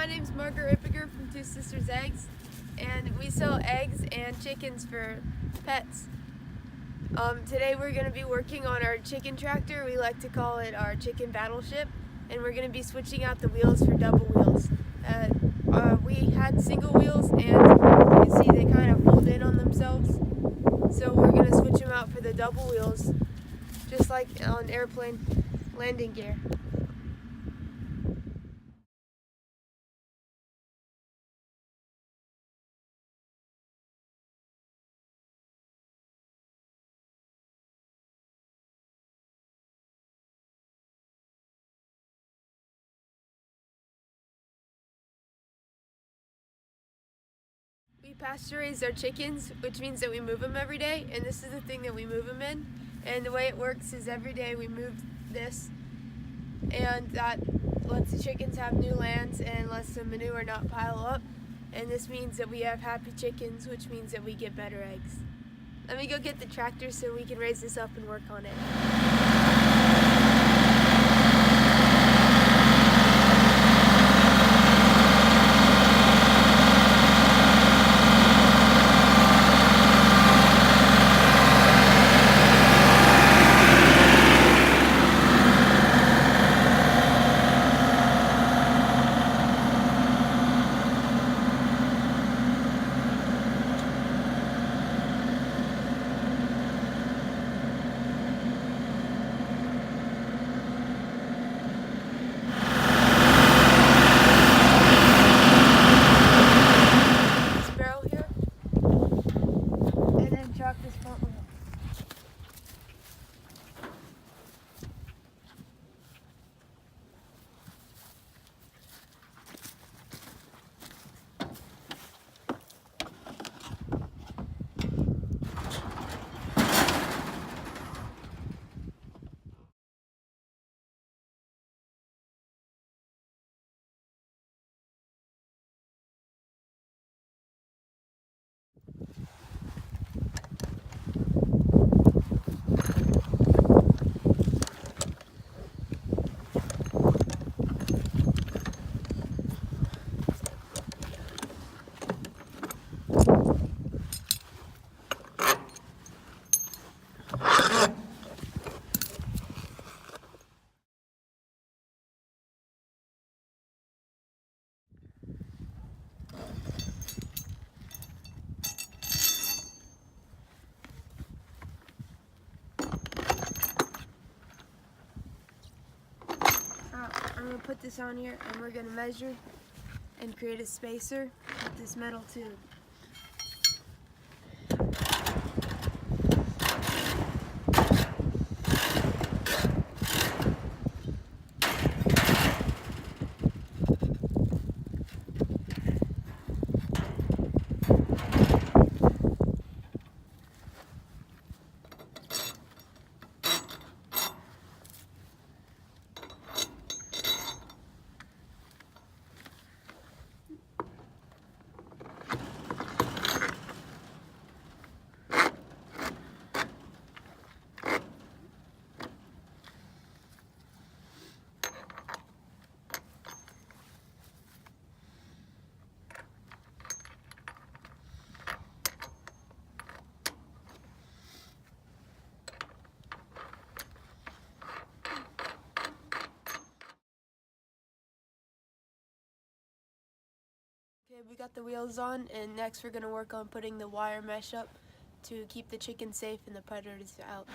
my name's Margaret Rippiger from Two Sisters Eggs, and we sell eggs and chickens for pets. Today we're going to be working on our chicken tractor. We like to call it our chicken battleship, and we're going to be switching out the wheels for double wheels. We had single wheels, and you can see they kind of fold in on themselves, so we're going to switch them out for the double wheels, just like on airplane landing gear. We pasteurize our chickens, which means that we move them every day, and this is the thing that we move them in. And the way it works is every day we move this, and that lets the chickens have new lands and lets the manure not pile up. And this means that we have happy chickens, which means that we get better eggs. Let me go get the tractor so we can raise this up and work on it. This front wheel. I'm going to put this on here, and we're going to measure and create a spacer with this metal tube. Okay, we got the wheels on, and next we're going to work on putting the wire mesh up to keep the chicken safe and the predators out.